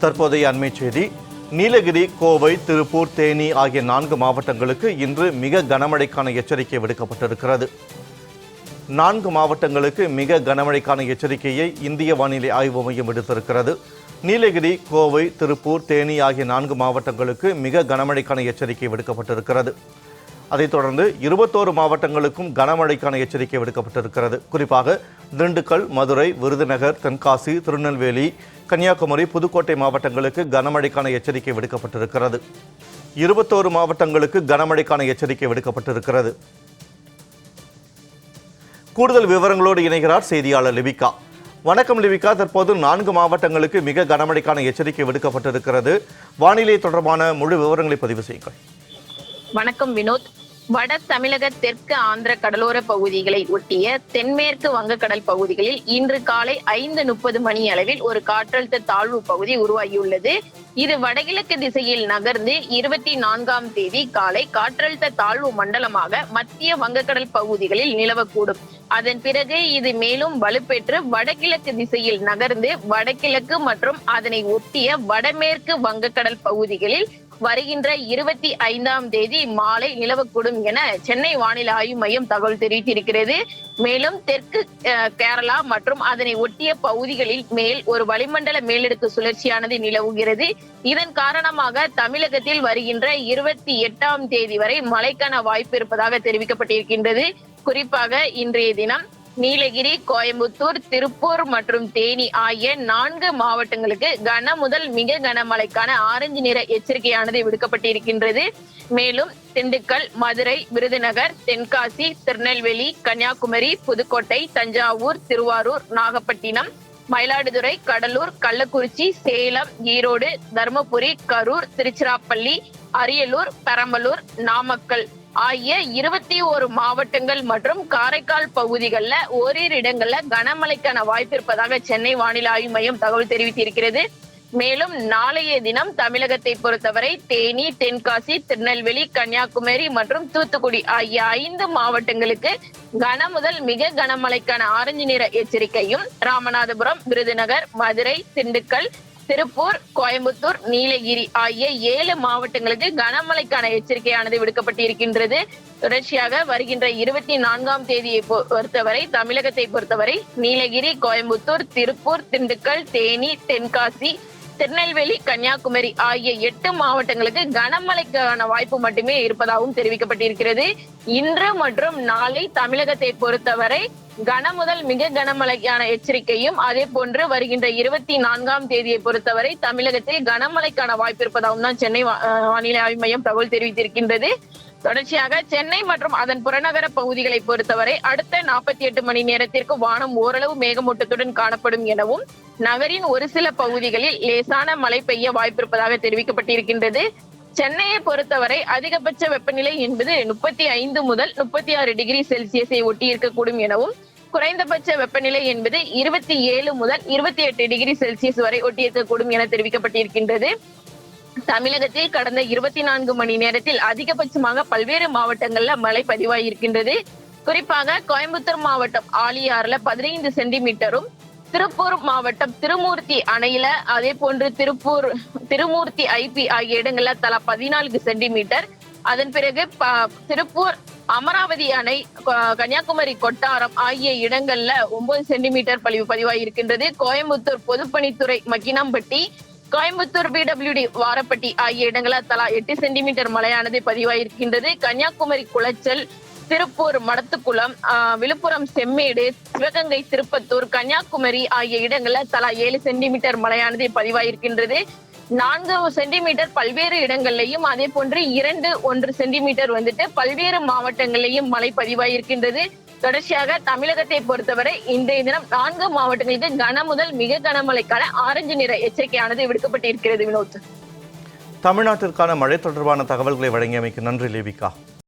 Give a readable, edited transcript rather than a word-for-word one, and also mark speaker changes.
Speaker 1: தற்போதைய அண்மை செய்தி. நீலகிரி, கோவை, திருப்பூர், தேனி ஆகிய 4 மாவட்டங்களுக்கு இன்று மிக கனமழைக்கான எச்சரிக்கை விடுக்கப்பட்டிருக்கிறது. 4 மாவட்டங்களுக்கு மிக கனமழைக்கான எச்சரிக்கையை இந்திய வானிலை ஆய்வு மையம் விடுத்திருக்கிறது. நீலகிரி, கோவை, திருப்பூர், தேனி ஆகிய 4 மாவட்டங்களுக்கு மிக கனமழைக்கான எச்சரிக்கை விடுக்கப்பட்டிருக்கிறது. அதைத் தொடர்ந்து 21 மாவட்டங்களுக்கும் கனமழைக்கான எச்சரிக்கை விடுக்கப்பட்டிருக்கிறது. குறிப்பாக திண்டுக்கல், மதுரை, விருதுநகர், தென்காசி, திருநெல்வேலி, கன்னியாகுமரி, புதுக்கோட்டை மாவட்டங்களுக்கு கனமழைக்கான எச்சரிக்கை விடுக்கப்பட்டிருக்கிறது. 21 மாவட்டங்களுக்கு கனமழைக்கான எச்சரிக்கை விடுக்கப்பட்டிருக்கிறது. கூடுதல் விவரங்களோடு இணைகிறார் செய்தியாளர் லிபிகா. வணக்கம் லிபிகா. தற்போது 4 மாவட்டங்களுக்கு மிக கனமழைக்கான எச்சரிக்கை விடுக்கப்பட்டிருக்கிறது. வானிலை தொடர்பான முழு விவரங்களை பதிவு செய்யுங்கள்.
Speaker 2: வணக்கம் வினோத். வட தமிழக தெற்கு ஆந்திர கடலோர பகுதிகளை ஒட்டிய தென்மேற்கு வங்கக்கடல் பகுதிகளில் இன்று காலை 5:30 மணி அளவில் ஒரு காற்றழுத்த தாழ்வு பகுதி உருவாகியுள்ளது. இது வடகிழக்கு திசையில் நகர்ந்து 24ஆம் தேதி காலை காற்றழுத்த தாழ்வு மண்டலமாக மத்திய வங்கக்கடல் பகுதிகளில் நிலவக்கூடும். அதன் பிறகு இது மேலும் வலுப்பெற்று வடகிழக்கு திசையில் நகர்ந்து வடகிழக்கு மற்றும் அதனை ஒட்டிய வடமேற்கு வங்கக்கடல் பகுதிகளில் வருகின்ற 25ஆம் தேதி மாலை நிலவக்கூடும் என சென்னை வானிலை ஆய்வு மையம் தகவல் தெரிவித்திருக்கிறது. மேலும் தெற்கு கேரளா மற்றும் அதனை ஒட்டிய பகுதிகளில் மேல் ஒரு வளிமண்டல மேலடுக்கு சுழற்சியானது நிலவுகிறது. இதன் காரணமாக தமிழகத்தில் வருகின்ற 28ஆம் தேதி வரை மழைக்கான வாய்ப்பு இருப்பதாக தெரிவிக்கப்பட்டிருக்கின்றது. குறிப்பாக இன்றைய தினம் நீலகிரி, கோயம்புத்தூர், திருப்பூர் மற்றும் தேனி ஆகிய 4 மாவட்டங்களுக்கு கன முதல் மிக கனமழைக்கான ஆரஞ்சு நிற எச்சரிக்கையானது விடுக்கப்பட்டிருக்கின்றது. மேலும் திண்டுக்கல், மதுரை, விருதுநகர், தென்காசி, திருநெல்வேலி, கன்னியாகுமரி, புதுக்கோட்டை, தஞ்சாவூர், திருவாரூர், நாகப்பட்டினம், மயிலாடுதுறை, கடலூர், கள்ளக்குறிச்சி, சேலம், ஈரோடு, தருமபுரி, கரூர், திருச்சிராப்பள்ளி, அரியலூர், பெரம்பலூர், நாமக்கல் ஆகிய 21 மாவட்டங்கள் மற்றும் காரைக்கால் பகுதிகளில் ஓரிரு இடங்கள்ல கனமழைக்கான வாய்ப்பு இருப்பதாக சென்னை வானிலை ஆய்வு மையம் தகவல் தெரிவித்திருக்கிறது. மேலும் நாளைய தினம் தமிழகத்தை பொறுத்தவரை தேனி, தென்காசி, திருநெல்வேலி, கன்னியாகுமரி மற்றும் தூத்துக்குடி ஆகிய 5 மாவட்டங்களுக்கு கன முதல் மிக கனமழைக்கான ஆரஞ்சு நிற எச்சரிக்கையும், ராமநாதபுரம், விருதுநகர், மதுரை, திண்டுக்கல், திருப்பூர், கோயம்புத்தூர், நீலகிரி ஆகிய 7 மாவட்டங்களுக்கு கனமழைக்கான எச்சரிக்கையானது விடுக்கப்பட்டிருக்கின்றது. தொடர்ச்சியாக வருகின்ற 24ஆம் தேதியை பொறுத்தவரை தமிழகத்தை பொறுத்தவரை நீலகிரி, கோயம்புத்தூர், திருப்பூர், திண்டுக்கல், தேனி, தென்காசி, திருநெல்வேலி, கன்னியாகுமரி ஆகிய 8 மாவட்டங்களுக்கு கனமழைக்கான வாய்ப்பு மட்டுமே இருப்பதாகவும் தெரிவிக்கப்பட்டிருக்கிறது. இன்று மற்றும் நாளை தமிழகத்தை பொறுத்தவரை கன முதல் மிக கனமழைக்கான எச்சரிக்கையும், அதே போன்று வருகின்ற 24ஆம் தேதியை பொறுத்தவரை தமிழகத்தில் கனமழைக்கான வாய்ப்பு இருப்பதாகவும் தான் சென்னை வானிலை ஆய்வு மையம் தகவல் தெரிவித்திருக்கின்றது. தொடர்ச்சியாக சென்னை மற்றும் அதன் புறநகர பகுதிகளை பொறுத்தவரை அடுத்த 48 மணி நேரத்திற்கு வானம் ஓரளவு மேகமூட்டத்துடன் காணப்படும் எனவும், நகரின் ஒரு சில பகுதிகளில் லேசான மழை பெய்ய வாய்ப்பிருப்பதாக தெரிவிக்கப்பட்டிருக்கின்றது. சென்னையை பொறுத்தவரை அதிகபட்ச வெப்பநிலை என்பது 35 முதல் 36 டிகிரி செல்சியஸை ஒட்டி இருக்கக்கூடும் எனவும், குறைந்தபட்ச வெப்பநிலை என்பது 27 முதல் 28 டிகிரி செல்சியஸ் வரை ஒட்டி இருக்கக்கூடும் என தெரிவிக்கப்பட்டிருக்கின்றது. தமிழகத்தில் கடந்த 24 மணி நேரத்தில் அதிகபட்சமாக பல்வேறு மாவட்டங்கள்ல மழை பதிவாகியிருக்கின்றது. குறிப்பாக கோயம்புத்தூர் மாவட்டம் ஆழியாறுல 15 சென்டிமீட்டரும், திருப்பூர் மாவட்டம் திருமூர்த்தி அணையில, அதே போன்று திருமூர்த்தி ஐபி ஆகிய இடங்கள்ல தலா 14 சென்டிமீட்டர், அதன் பிறகு திருப்பூர் அமராவதி அணை, கன்னியாகுமரி கொட்டாரம் ஆகிய இடங்கள்ல 9 சென்டிமீட்டர் பதிவாகியிருக்கின்றது. கோயம்புத்தூர் பொதுப்பணித்துறை மக்கினம்பட்டி, கோயம்புத்தூர் பிடபிள்யூடி வாரப்பட்டி ஆகிய இடங்கள தலா 8 சென்டிமீட்டர் மழையானது பதிவாகியிருக்கின்றது. கன்னியாகுமரி குளச்சல், திருப்பூர் மடத்துக்குளம், விழுப்புரம் செம்மேடு, சிவகங்கை திருப்பத்தூர், கன்னியாகுமரி ஆகிய இடங்கள்ல தலா 7 சென்டிமீட்டர் மழையானது பதிவாகியிருக்கின்றது. 4 சென்டிமீட்டர் பல்வேறு இடங்கள்லையும், அதே போன்று 1 சென்டிமீட்டர் வந்துட்டு பல்வேறு மாவட்டங்களிலையும் மழை பதிவாகியிருக்கின்றது. தொடர்ச்சியாக தமிழகத்தை பொறுத்தவரை இன்றைய தினம் 4 மாவட்டங்களுக்கு கன முதல் மிக கனமழைக்கான ஆரஞ்சு நிற எச்சரிக்கையானது விடுக்கப்பட்டிருக்கிறது. வினோத்,
Speaker 1: தமிழ்நாட்டிற்கான மழை தொடர்பான தகவல்களை வழங்கியமைக்கு நன்றி லிபிகா.